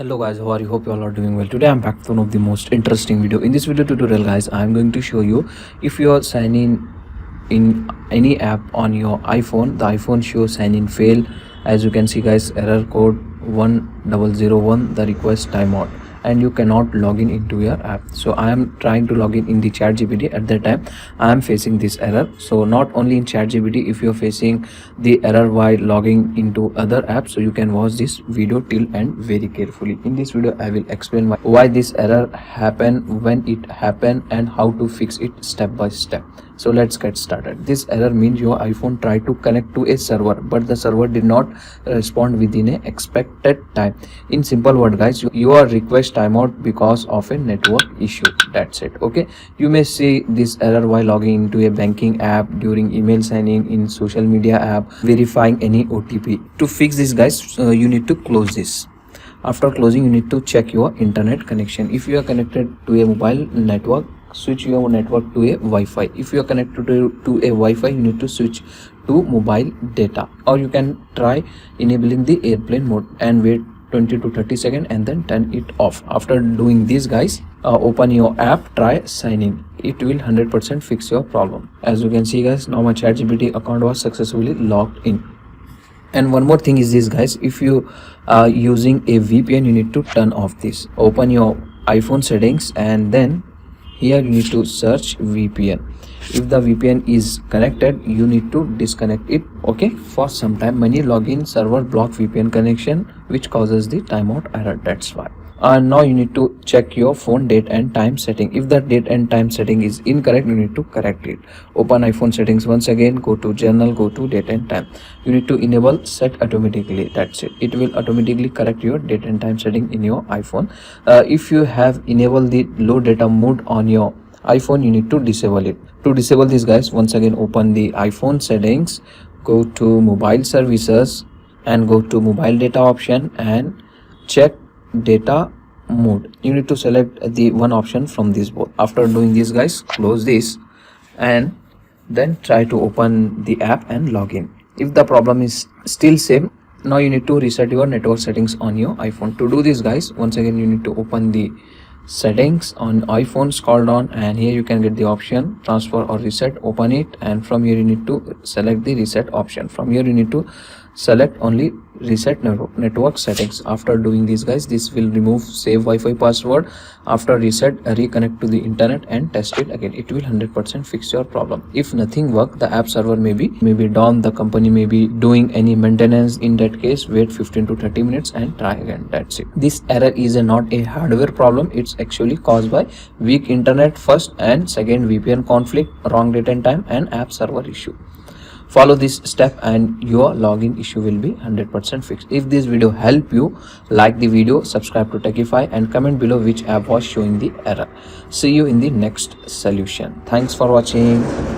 Hello guys, how are you? Hope you all are doing well. Today I'm back with one of the most interesting video. In this video tutorial guys, I'm going to show you if you are signing in any app on your iPhone, the iPhone shows sign in fail. As you can see guys, error code 1001, the request timeout, and you cannot log in into your app. So I am trying to log in the ChatGPT. At that time I am facing this error. So not only in ChatGPT, if you're facing the error while logging into other apps, so you can watch this video till end very carefully. In this video I will explain why this error happened, when it happened, and how to fix it step by step. So let's get started. This error means your iPhone tried to connect to a server, but the server did not respond within a expected time. In simple word guys, your request timeout because of a network issue. That's it. Okay, you may see this error while logging into a banking app, during email signing, in social media app, verifying any OTP. To fix this guys, you need to close this. After closing, you need to check your internet connection. If you are connected to a mobile network, switch your network to a Wi-Fi. If you are connected to a Wi-Fi, you need to switch to mobile data, or you can try enabling the airplane mode and wait 20 to 30 seconds and then turn it off. After doing this guys, open your app, try signing. It will 100% fix your problem. As you can see guys, now my ChatGPT account was successfully logged in. And one more thing is this guys, if you are using a VPN, you need to turn off this. Open your iPhone settings and then here you need to search VPN. If the VPN is connected, you need to disconnect it. Okay, for some time many login server block VPN connection, which causes the timeout error. That's why. And now you need to check your phone date and time setting. If the date and time setting is incorrect, you need to correct it. Open iPhone settings once again, go to journal, go to date and time. You need to enable set automatically. That's it. It will automatically correct your date and time setting in your iPhone. If you have enabled the low data mode on your iPhone, you need to disable it. To disable this guys, once again open the iPhone settings, go to mobile services and go to mobile data option and check data mode. You need to select the one option from this both. After doing this guys, close this and then try to open the app and log in. If the problem is still same, now you need to reset your network settings on your iPhone. To do this guys, once again you need to open the settings on iPhone, scroll down, and here you can get the option transfer or reset. Open it, and from here you need to select the reset option. From here you need to select only reset network settings. After doing this guys, this will remove save Wi-Fi password. After reset, reconnect to the internet and test it again. It will 100% fix your problem. If nothing work, the app server may be down, the company may be doing any maintenance. In that case, wait 15 to 30 minutes and try again. That's it. This error is not a hardware problem. It's actually caused by weak internet first, and second VPN conflict, wrong date and time, and app server issue. Follow this step and your login issue will be 100% fixed. If this video helped you, like the video, subscribe to Techify, and comment below which app was showing the error. See you in the next solution. Thanks for watching.